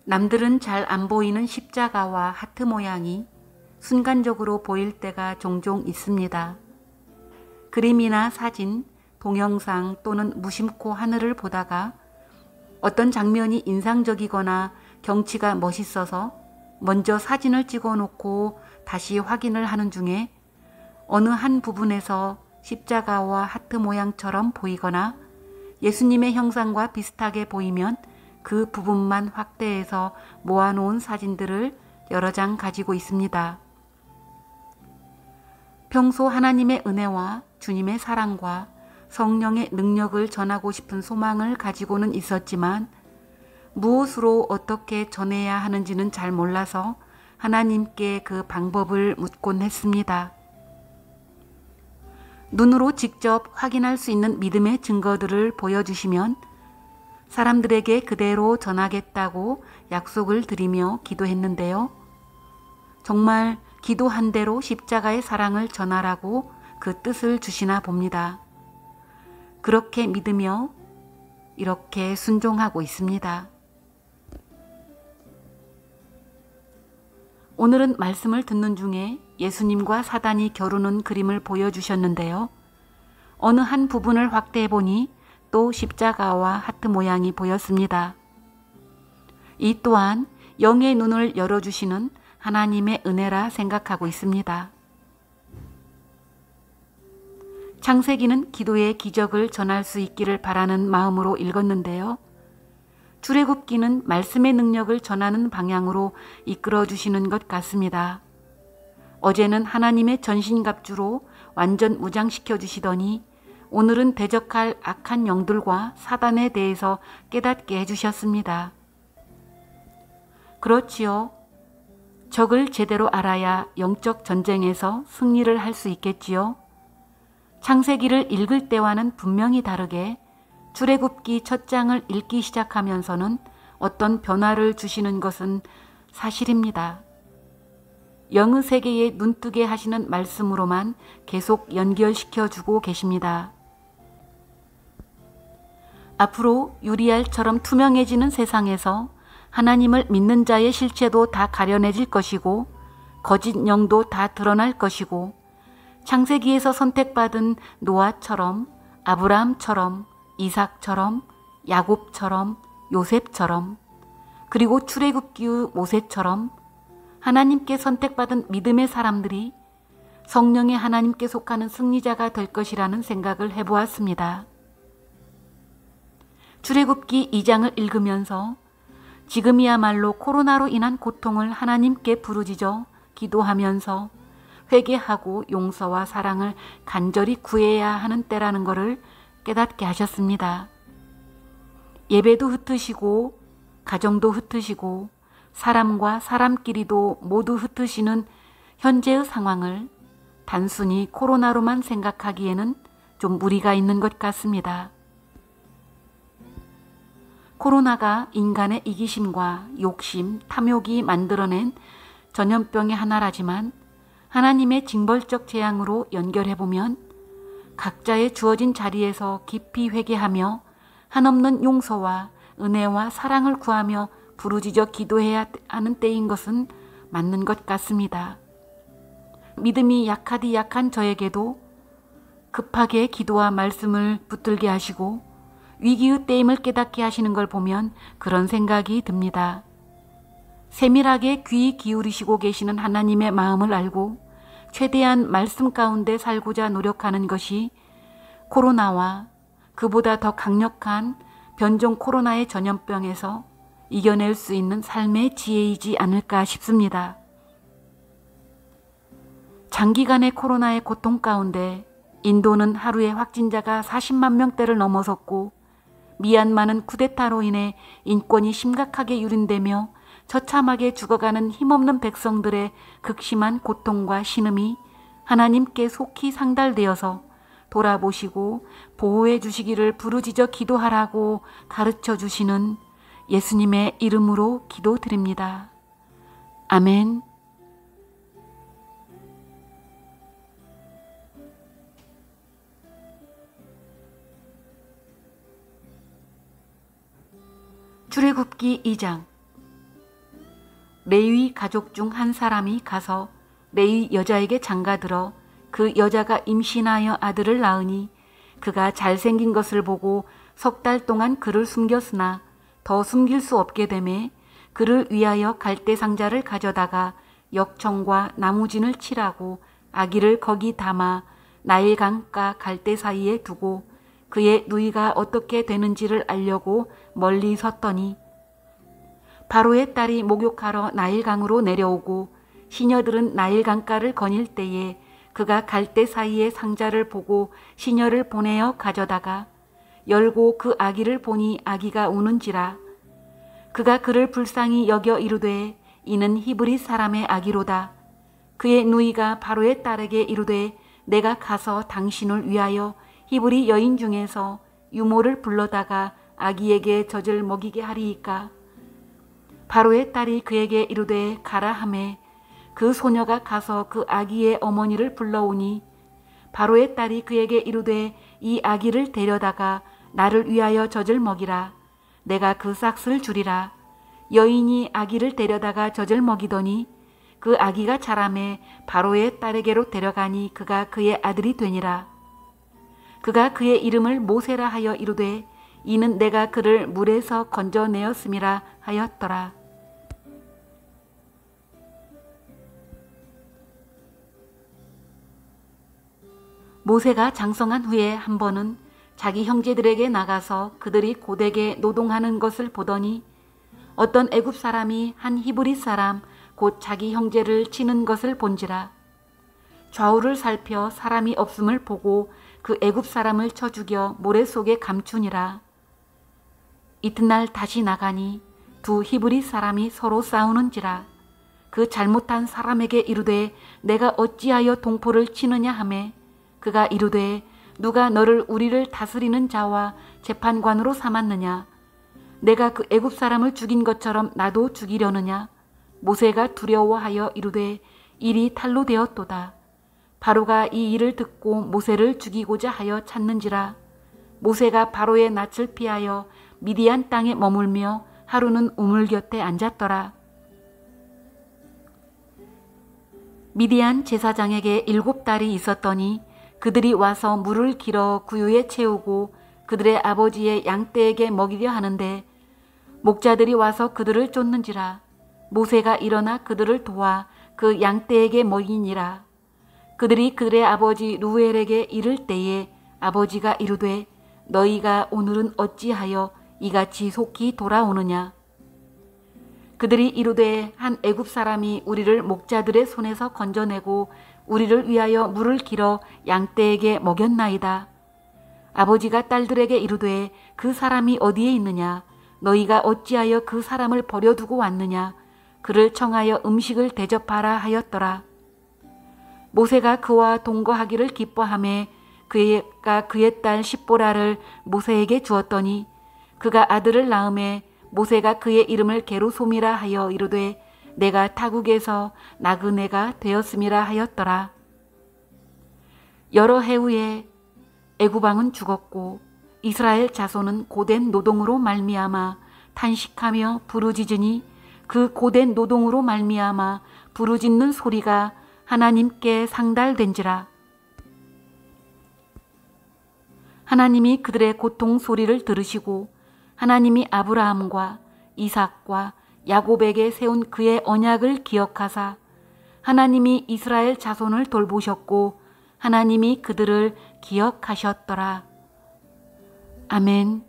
남들은 잘 안 보이는 십자가와 하트 모양이 순간적으로 보일 때가 종종 있습니다. 그림이나 사진, 동영상 또는 무심코 하늘을 보다가 어떤 장면이 인상적이거나 경치가 멋있어서 먼저 사진을 찍어 놓고 다시 확인을 하는 중에 어느 한 부분에서 십자가와 하트 모양처럼 보이거나 예수님의 형상과 비슷하게 보이면 그 부분만 확대해서 모아놓은 사진들을 여러 장 가지고 있습니다. 평소 하나님의 은혜와 주님의 사랑과 성령의 능력을 전하고 싶은 소망을 가지고는 있었지만 무엇으로 어떻게 전해야 하는지는 잘 몰라서 하나님께 그 방법을 묻곤 했습니다. 눈으로 직접 확인할 수 있는 믿음의 증거들을 보여주시면 사람들에게 그대로 전하겠다고 약속을 드리며 기도했는데요. 정말 기도한 대로 십자가의 사랑을 전하라고 그 뜻을 주시나 봅니다. 그렇게 믿으며 이렇게 순종하고 있습니다. 오늘은 말씀을 듣는 중에 예수님과 사단이 겨루는 그림을 보여주셨는데요. 어느 한 부분을 확대해 보니 또 십자가와 하트 모양이 보였습니다. 이 또한 영의 눈을 열어주시는 하나님의 은혜라 생각하고 있습니다. 창세기는 기도의 기적을 전할 수 있기를 바라는 마음으로 읽었는데요. 출애굽기는 말씀의 능력을 전하는 방향으로 이끌어 주시는 것 같습니다. 어제는 하나님의 전신갑주로 완전 무장시켜 주시더니 오늘은 대적할 악한 영들과 사단에 대해서 깨닫게 해주셨습니다. 그렇지요. 적을 제대로 알아야 영적 전쟁에서 승리를 할 수 있겠지요. 창세기를 읽을 때와는 분명히 다르게 출애굽기 첫 장을 읽기 시작하면서는 어떤 변화를 주시는 것은 사실입니다. 영의 세계에 눈뜨게 하시는 말씀으로만 계속 연결시켜주고 계십니다. 앞으로 유리알처럼 투명해지는 세상에서 하나님을 믿는 자의 실체도 다 가려내질 것이고 거짓 영도 다 드러날 것이고 창세기에서 선택받은 노아처럼 아브라함처럼 이삭처럼 야곱처럼 요셉처럼 그리고 출애굽기의 모세처럼 하나님께 선택받은 믿음의 사람들이 성령의 하나님께 속하는 승리자가 될 것이라는 생각을 해보았습니다. 출애굽기 2장을 읽으면서 지금이야말로 코로나로 인한 고통을 하나님께 부르짖어 기도하면서 회개하고 용서와 사랑을 간절히 구해야 하는 때라는 것을 깨닫게 하셨습니다. 예배도 흩으시고 가정도 흩으시고 사람과 사람끼리도 모두 흩으시는 현재의 상황을 단순히 코로나로만 생각하기에는 좀 무리가 있는 것 같습니다. 코로나가 인간의 이기심과 욕심, 탐욕이 만들어낸 전염병의 하나라지만 하나님의 징벌적 재앙으로 연결해보면 각자의 주어진 자리에서 깊이 회개하며 한없는 용서와 은혜와 사랑을 구하며 부르짖어 기도해야 하는 때인 것은 맞는 것 같습니다. 믿음이 약하디 약한 저에게도 급하게 기도와 말씀을 붙들게 하시고 위기의 때임을 깨닫게 하시는 걸 보면 그런 생각이 듭니다. 세밀하게 귀 기울이시고 계시는 하나님의 마음을 알고 최대한 말씀 가운데 살고자 노력하는 것이 코로나와 그보다 더 강력한 변종 코로나의 전염병에서 이겨낼 수 있는 삶의 지혜이지 않을까 싶습니다. 장기간의 코로나의 고통 가운데 인도는 하루에 확진자가 40만 명대를 넘어섰고 미얀마는 쿠데타로 인해 인권이 심각하게 유린되며 처참하게 죽어가는 힘없는 백성들의 극심한 고통과 신음이 하나님께 속히 상달되어서 돌아보시고 보호해 주시기를 부르짖어 기도하라고 가르쳐 주시는 예수님의 이름으로 기도드립니다. 아멘. 출애굽기 2장. 레위 가족 중 한 사람이 가서 레위 여자에게 장가들어 그 여자가 임신하여 아들을 낳으니 그가 잘생긴 것을 보고 3달 동안 그를 숨겼으나 더 숨길 수 없게 되매 그를 위하여 갈대 상자를 가져다가 역청과 나무진을 칠하고 아기를 거기 담아 나일 강가 갈대 사이에 두고 그의 누이가 어떻게 되는지를 알려고 멀리 섰더니 바로의 딸이 목욕하러 나일강으로 내려오고 시녀들은 나일강가를 거닐 때에 그가 갈대 사이에 상자를 보고 시녀를 보내어 가져다가 열고 그 아기를 보니 아기가 우는지라. 그가 그를 불쌍히 여겨 이르되 이는 히브리 사람의 아기로다. 그의 누이가 바로의 딸에게 이르되 내가 가서 당신을 위하여 히브리 여인 중에서 유모를 불러다가 아기에게 젖을 먹이게 하리이까. 바로의 딸이 그에게 이르되 가라 하매 그 소녀가 가서 그 아기의 어머니를 불러오니 바로의 딸이 그에게 이르되 이 아기를 데려다가 나를 위하여 젖을 먹이라. 내가 그 싹을 주리라. 여인이 아기를 데려다가 젖을 먹이더니 그 아기가 자라매 바로의 딸에게로 데려가니 그가 그의 아들이 되니라. 그가 그의 이름을 모세라 하여 이르되 이는 내가 그를 물에서 건져내었음이라 하였더라. 모세가 장성한 후에 한 번은 자기 형제들에게 나가서 그들이 고되게 노동하는 것을 보더니 어떤 애굽 사람이 한 히브리 사람 곧 자기 형제를 치는 것을 본지라. 좌우를 살펴 사람이 없음을 보고 그 애굽 사람을 쳐 죽여 모래 속에 감추니라. 이튿날 다시 나가니 두 히브리 사람이 서로 싸우는지라. 그 잘못한 사람에게 이르되 내가 어찌하여 동포를 치느냐 하매 그가 이르되 누가 너를 우리를 다스리는 자와 재판관으로 삼았느냐. 내가 그 애굽 사람을 죽인 것처럼 나도 죽이려느냐. 모세가 두려워하여 이르되 일이 탈로 되었도다. 바로가 이 일을 듣고 모세를 죽이고자 하여 찾는지라. 모세가 바로의 낯을 피하여 미디안 땅에 머물며 하루는 우물 곁에 앉았더라. 미디안 제사장에게 7딸이 있었더니 그들이 와서 물을 길어 구유에 채우고 그들의 아버지의 양떼에게 먹이려 하는데 목자들이 와서 그들을 쫓는지라. 모세가 일어나 그들을 도와 그 양떼에게 먹이니라. 그들이 그들의 아버지 루엘에게 이를 때에 아버지가 이르되 너희가 오늘은 어찌하여 이같이 속히 돌아오느냐. 그들이 이르되 한 애굽 사람이 우리를 목자들의 손에서 건져내고 우리를 위하여 물을 길어 양떼에게 먹였나이다. 아버지가 딸들에게 이르되 그 사람이 어디에 있느냐. 너희가 어찌하여 그 사람을 버려두고 왔느냐. 그를 청하여 음식을 대접하라 하였더라. 모세가 그와 동거하기를 기뻐하매 그가 그의 딸 십보라를 모세에게 주었더니 그가 아들을 낳음에 모세가 그의 이름을 게르솜이라 하여 이르되 내가 타국에서 나그네가 되었음이라 하였더라. 여러 해 후에 애굽 왕은 죽었고 이스라엘 자손은 고된 노동으로 말미암아 탄식하며 부르짖으니 그 고된 노동으로 말미암아 부르짖는 소리가 하나님께 상달된지라. 하나님이 그들의 고통 소리를 들으시고 하나님이 아브라함과 이삭과 야곱에게 세운 그의 언약을 기억하사 하나님이 이스라엘 자손을 돌보셨고 하나님이 그들을 기억하셨더라. 아멘.